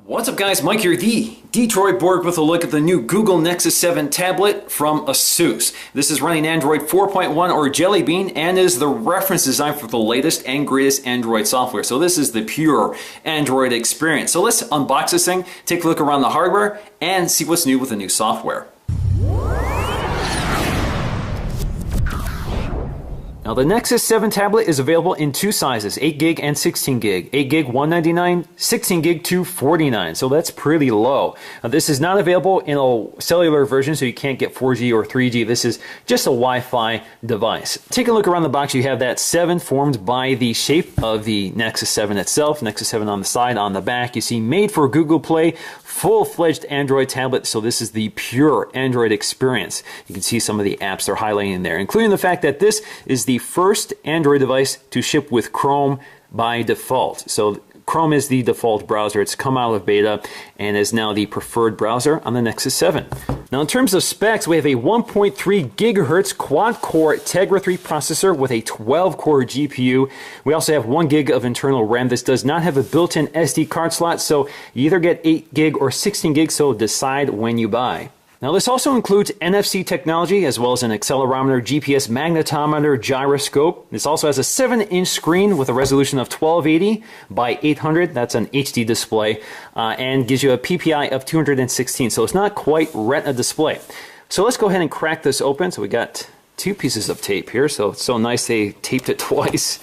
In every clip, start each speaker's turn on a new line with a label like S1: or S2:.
S1: What's up guys, Mike here, the Detroit Borg with a look at the new Google Nexus 7 tablet from ASUS. This is running Android 4.1 or Jelly Bean and is the reference design for the latest and greatest Android software. So this is the pure Android experience. So let's unbox this thing, take a look around the hardware, and see what's new with the new software. Now the Nexus 7 tablet is available in two sizes, 8 gig and 16 gig. 8 gig $199, 16 gig $249, so that's pretty low. Now, this is not available in a cellular version, so you can't get 4G or 3G. This is just a Wi-Fi device. Take a look around the box. You have that 7 formed by the shape of the Nexus 7 itself. Nexus 7 on the side, on the back. You see made for Google Play, full-fledged Android tablet, so this is the pure Android experience. You can see some of the apps they're highlighting there, including the fact that this is the first Android device to ship with Chrome by default. So Chrome is the default browser. It's come out of beta and is now the preferred browser on the Nexus 7. Now in terms of specs, we have a 1.3 gigahertz quad-core Tegra 3 processor with a 12-core GPU. We also have 1 gig of internal RAM. This does not have a built-in SD card slot, so you either get 8 gig or 16 gig, so decide when you buy. Now this also includes NFC technology as well as an accelerometer, GPS magnetometer, gyroscope. This also has a 7-inch screen with a resolution of 1280 by 800. That's an HD display and gives you a PPI of 216. So it's not quite Retina display. So let's go ahead and crack this open. So we got 2 pieces of tape here. So it's so nice they taped it twice.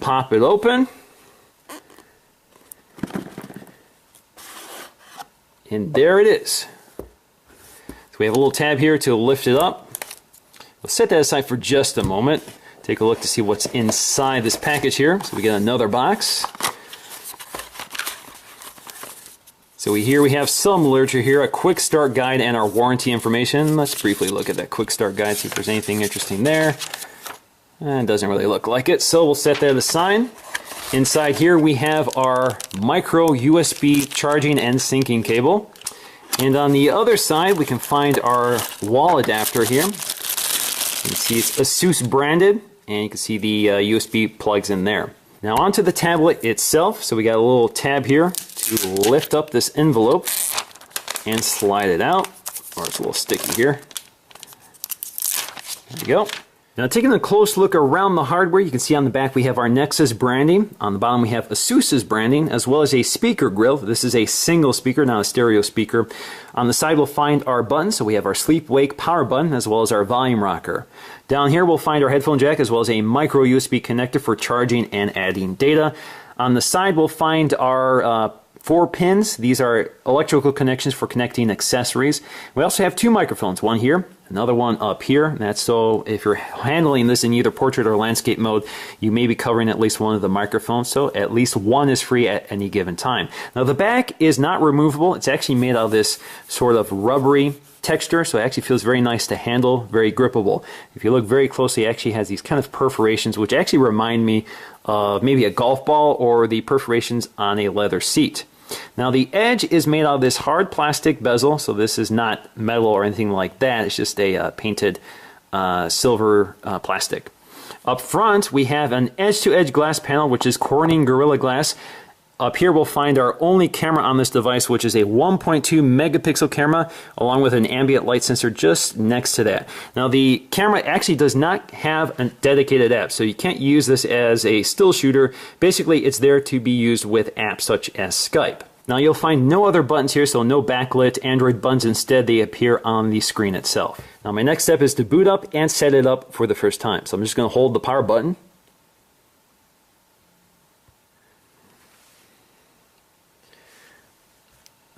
S1: Pop it open. And there it is. We have a little tab here to lift it up. We'll set that aside for just a moment. Take a look to see what's inside this package here. So we get another box. So here we have some literature here, a quick start guide and our warranty information. Let's briefly look at that quick start guide, see if there's anything interesting there. It doesn't really look like it, so we'll set that aside. Inside here we have our micro USB charging and syncing cable. And on the other side, we can find our wall adapter here. You can see it's ASUS branded, and you can see the USB plugs in there. Now onto the tablet itself. So we got a little tab here to lift up this envelope and slide it out. Or it's a little sticky here. There we go. Now taking a close look around the hardware, you can see on the back we have our Nexus branding. On the bottom we have ASUS's branding, as well as a speaker grill. This is a single speaker, not a stereo speaker. On the side we'll find our buttons, so we have our sleep wake power button, as well as our volume rocker. Down here we'll find our headphone jack, as well as a micro USB connector for charging and adding data. On the side we'll find our 4 pins. These are electrical connections for connecting accessories. We also have 2 microphones, one here, another one up here. And that's so if you're handling this in either portrait or landscape mode, you may be covering at least one of the microphones, so at least one is free at any given time. Now the back is not removable. It's actually made out of this sort of rubbery texture, so it actually feels very nice to handle, very grippable. If you look very closely, it actually has these kind of perforations, which actually remind me of maybe a golf ball or the perforations on a leather seat. Now the edge is made out of this hard plastic bezel, so this is not metal or anything like that. It's just a painted silver plastic. Up front we have an edge-to-edge glass panel, which is Corning Gorilla Glass. Up here we'll find our only camera on this device, which is a 1.2 megapixel camera, along with an ambient light sensor just next to that. Now the camera actually does not have a dedicated app, so you can't use this as a still shooter. Basically it's there to be used with apps such as Skype. Now you'll find no other buttons here, so no backlit Android buttons. Instead they appear on the screen itself. Now my next step is to boot up and set it up for the first time. So I'm just going to hold the power button.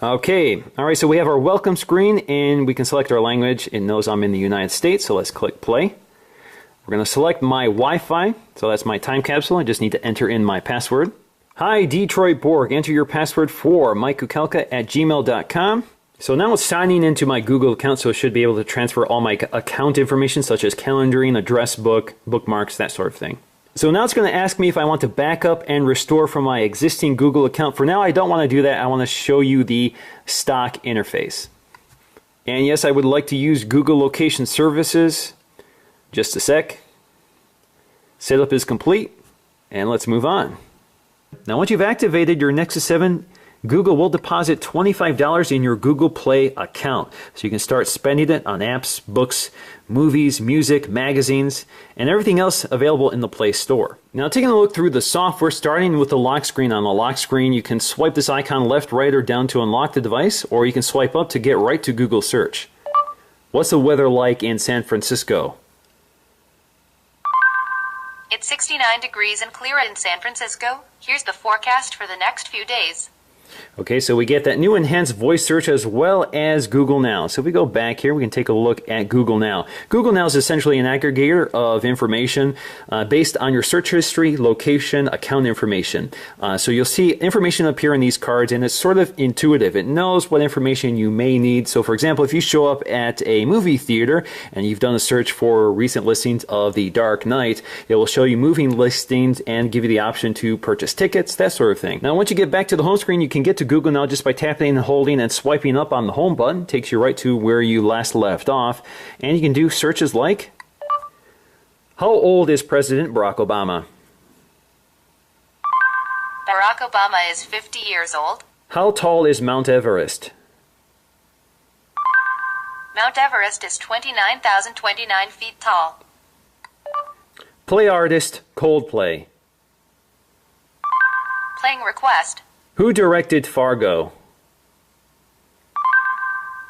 S1: Okay, alright, so we have our welcome screen and we can select our language. It knows I'm in the United States, so let's click play. We're going to select my Wi-Fi, so that's my time capsule. I just need to enter in my password. Hi, Detroit Borg, enter your password for mikekukelka@gmail.com. So now it's signing into my Google account, so it should be able to transfer all my account information such as calendaring, address book, bookmarks, that sort of thing. So now it's going to ask me if I want to back up and restore from my existing Google account. For now, I don't want to do that. I want to show you the stock interface. And yes, I would like to use Google Location Services. Just a sec. Setup is complete, and let's move on. Now once you've activated your Nexus 7, Google will deposit $25 in your Google Play account. So you can start spending it on apps, books, movies, music, magazines, and everything else available in the Play Store. Now, taking a look through the software, starting with the lock screen. On the lock screen, you can swipe this icon left, right, or down to unlock the device, or you can swipe up to get right to Google search. What's the weather like in San Francisco?
S2: It's 69 degrees and clear in San Francisco. Here's the forecast for the next few days.
S1: Okay, so we get that new enhanced voice search as well as Google Now. So if we go back here, we can take a look at Google Now. Google Now is essentially an aggregator of information based on your search history, location, account information. So you'll see information appear in these cards, and it's sort of intuitive. It knows what information you may need. So for example, if you show up at a movie theater and you've done a search for recent listings of The Dark Knight, it will show you movie listings and give you the option to purchase tickets, that sort of thing. Now, once you get back to the home screen, you can get to Google Now just by tapping and holding and swiping up on the home button. It takes you right to where you last left off, and you can do searches like, how old is President Barack Obama?
S2: Barack Obama is 50 years old.
S1: How tall is Mount Everest?
S2: Mount Everest is 29,029 feet tall.
S1: Play artist, Coldplay.
S2: Playing request.
S1: Who directed Fargo?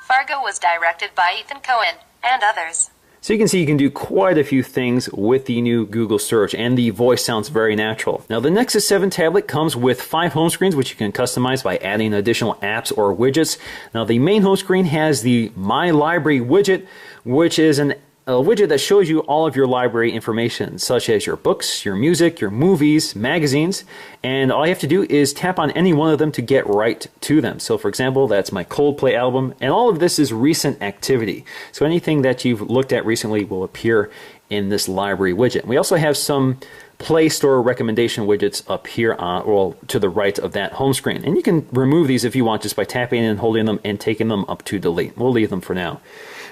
S2: Fargo was directed by Ethan Cohen and others.
S1: So you can see you can do quite a few things with the new Google search, and the voice sounds very natural. Now, the Nexus 7 tablet comes with 5 home screens, which you can customize by adding additional apps or widgets. Now, the main home screen has the My Library widget, which is a widget that shows you all of your library information, such as your books, your music, your movies, magazines, and all you have to do is tap on any one of them to get right to them. So for example, that's my Coldplay album, and all of this is recent activity. So anything that you've looked at recently will appear in this library widget. We also have some Play Store recommendation widgets up here to the right of that home screen. And you can remove these if you want just by tapping and holding them and taking them up to delete. We'll leave them for now.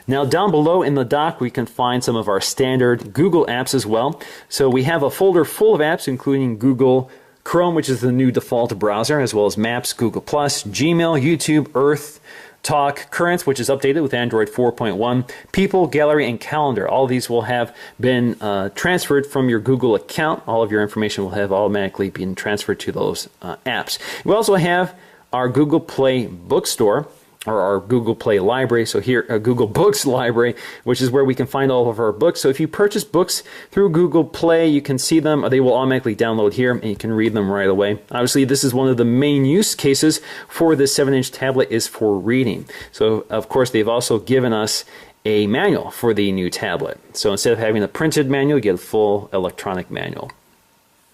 S1: Now, down below in the dock, we can find some of our standard Google apps as well. So we have a folder full of apps, including Google Chrome, which is the new default browser, as well as Maps, Google+, Gmail, YouTube, Earth, Talk, Currents, which is updated with Android 4.1, People, Gallery, and Calendar. All of these will have been transferred from your Google account. All of your information will have automatically been transferred to those apps. We also have our Google Play Bookstore, or our Google Play Library. So here, Google Books Library, which is where we can find all of our books. So if you purchase books through Google Play, you can see them, or they will automatically download here, and you can read them right away. Obviously, this is one of the main use cases for this 7-inch tablet is for reading. So, of course, they've also given us a manual for the new tablet. So instead of having a printed manual, you get a full electronic manual.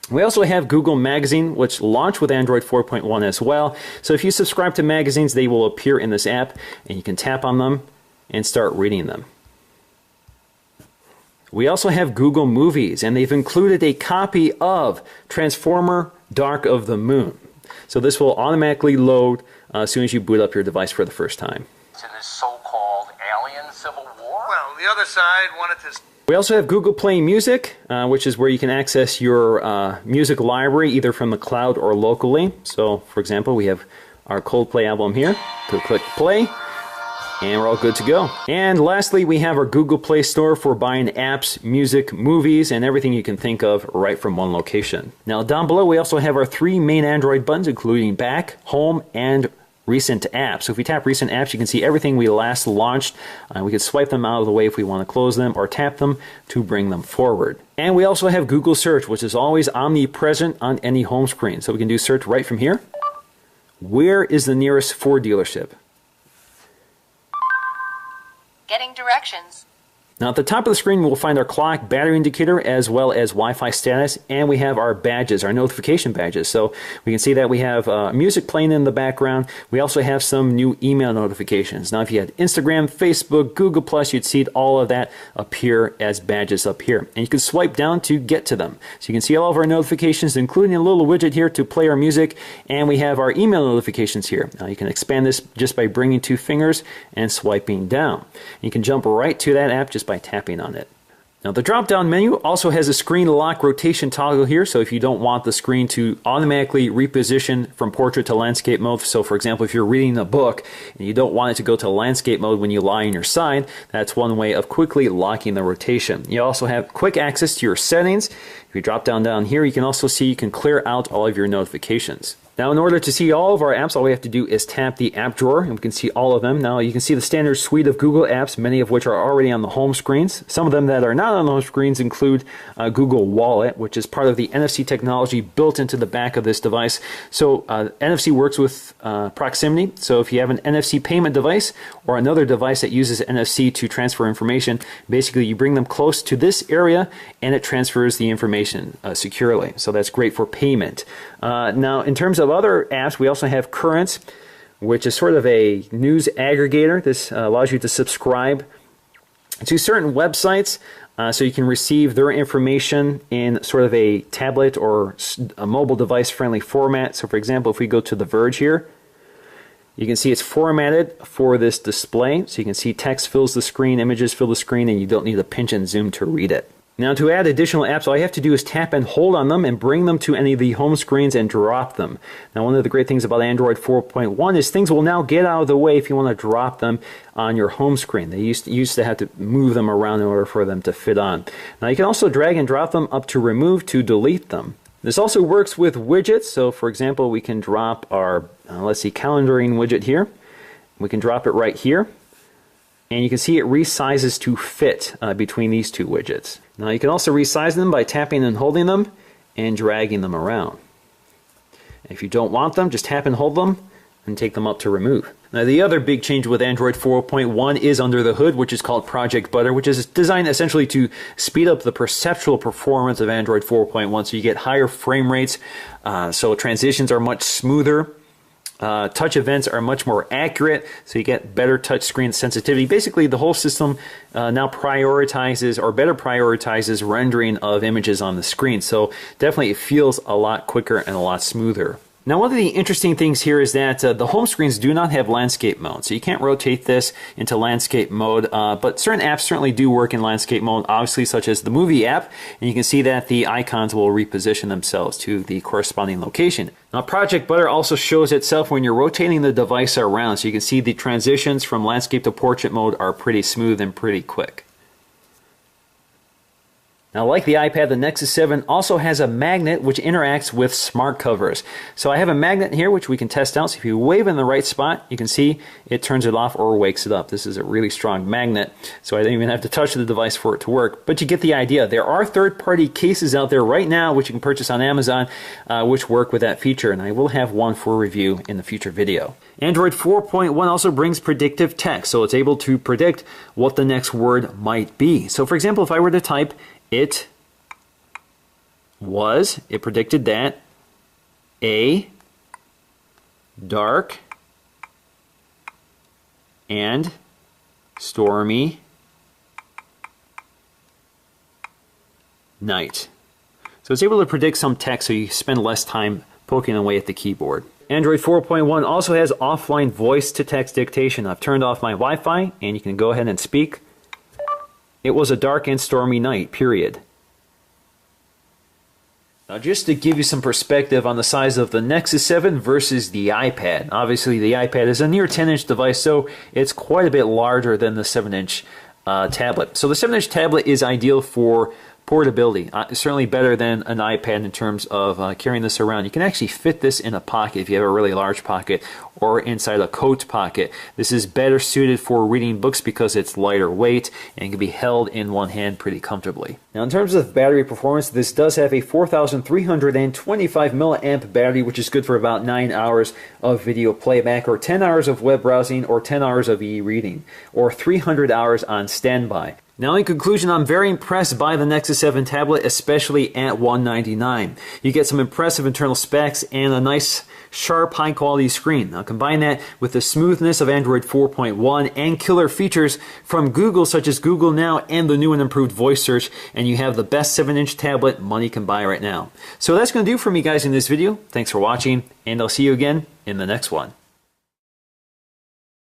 S1: We also have Google Magazine, which launched with Android 4.1 as well. So if you subscribe to magazines, they will appear in this app, and you can tap on them and start reading them. We also have Google Movies, and they've included a copy of Transformer Dark of the Moon. So this will automatically load as soon as you boot up your device for the first time.
S3: In this so-called alien civil war?
S4: Well, the other side wanted to...
S1: We also have Google Play Music, which is where you can access your music library either from the cloud or locally. So, for example, we have our Coldplay album here. Click play, and we're all good to go. And lastly, we have our Google Play Store for buying apps, music, movies, and everything you can think of right from one location. Now, down below, we also have our 3 main Android buttons, including Back, Home, and Recent Apps. So if we tap Recent Apps, you can see everything we last launched. We can swipe them out of the way if we want to close them, or tap them to bring them forward. And we also have Google Search, which is always omnipresent on any home screen. So we can do search right from here. Where is the nearest Ford dealership?
S2: Getting directions.
S1: Now at the top of the screen, we'll find our clock, battery indicator, as well as Wi-Fi status, and we have our badges, our notification badges. So we can see that we have music playing in the background. We also have some new email notifications. Now if you had Instagram, Facebook, Google+, you'd see all of that appear as badges up here. And you can swipe down to get to them. So you can see all of our notifications, including a little widget here to play our music, and we have our email notifications here. Now you can expand this just by bringing 2 fingers and swiping down. You can jump right to that app just by tapping on it. Now the drop-down menu also has a screen lock rotation toggle here, so if you don't want the screen to automatically reposition from portrait to landscape mode, so for example if you're reading a book and you don't want it to go to landscape mode when you lie on your side, that's one way of quickly locking the rotation. You also have quick access to your settings. If you drop down here, you can also see you can clear out all of your notifications. Now in order to see all of our apps, all we have to do is tap the app drawer and we can see all of them. Now you can see the standard suite of Google apps, many of which are already on the home screens. Some of them that are not on the home screens include Google Wallet, which is part of the NFC technology built into the back of this device. So NFC works with proximity. So if you have an NFC payment device or another device that uses NFC to transfer information, basically you bring them close to this area and it transfers the information securely. So that's great for payment. Now in terms of other apps, we also have Currents, which is sort of a news aggregator. This allows you to subscribe to certain websites so you can receive their information in sort of a tablet or a mobile device friendly format. So for example, if we go to The Verge here, you can see it's formatted for this display. So you can see text fills the screen, images fill the screen, and you don't need to pinch and zoom to read it. Now to add additional apps, all you have to do is tap and hold on them and bring them to any of the home screens and drop them. Now one of the great things about Android 4.1 is things will now get out of the way if you want to drop them on your home screen. They used to have to move them around in order for them to fit on. Now you can also drag and drop them up to remove to delete them. This also works with widgets. So for example, we can drop our, let's see, calendaring widget here. We can drop it right here. And you can see it resizes to fit between these two widgets. Now you can also resize them by tapping and holding them and dragging them around. If you don't want them, just tap and hold them and take them up to remove. Now the other big change with Android 4.1 is under the hood, which is called Project Butter, which is designed essentially to speed up the perceptual performance of Android 4.1 so you get higher frame rates, so transitions are much smoother. Touch events are much more accurate, so you get better touch screen sensitivity. Basically, the whole system now prioritizes, or better prioritizes, rendering of images on the screen. So definitely it feels a lot quicker and a lot smoother. Now one of the interesting things here is that the home screens do not have landscape mode, so you can't rotate this into landscape mode, but certain apps certainly do work in landscape mode, obviously such as the movie app, and you can see that the icons will reposition themselves to the corresponding location. Now Project Butter also shows itself when you're rotating the device around, so you can see the transitions from landscape to portrait mode are pretty smooth and pretty quick. Now, like the iPad, the Nexus 7 also has a magnet which interacts with smart covers. So I have a magnet here which we can test out. So if you wave in the right spot, you can see it turns it off or wakes it up. This is a really strong magnet, so I don't even have to touch the device for it to work. But you get the idea. There are third-party cases out there right now which you can purchase on Amazon which work with that feature, and I will have one for review in the future video. Android 4.1 also brings predictive text, so it's able to predict what the next word might be. So for example, if I were to type it predicted that a dark and stormy night. So it's able to predict some text so you spend less time poking away at the keyboard. Android 4.1 also has offline voice-to-text dictation. I've turned off my Wi-Fi and you can go ahead and speak. It was a dark and stormy night, period. Now just to give you some perspective on the size of the Nexus 7 versus the iPad. Obviously the iPad is a near 10-inch device, so it's quite a bit larger than the 7-inch tablet. So the 7-inch tablet is ideal for portability. Certainly better than an iPad in terms of carrying this around. You can actually fit this in a pocket if you have a really large pocket, or inside a coat pocket. This is better suited for reading books because it's lighter weight and can be held in one hand pretty comfortably. Now in terms of battery performance, this does have a 4,325 milliamp battery, which is good for about 9 hours of video playback, or 10 hours of web browsing, or 10 hours of e-reading, or 300 hours on standby. Now in conclusion, I'm very impressed by the Nexus 7 tablet, especially at $199. You get some impressive internal specs and a nice, sharp, high-quality screen. Now combine that with the smoothness of Android 4.1 and killer features from Google, such as Google Now and the new and improved voice search, and you have the best 7-inch tablet money can buy right now. So that's going to do for me, guys, in this video. Thanks for watching, and I'll see you again in the next one.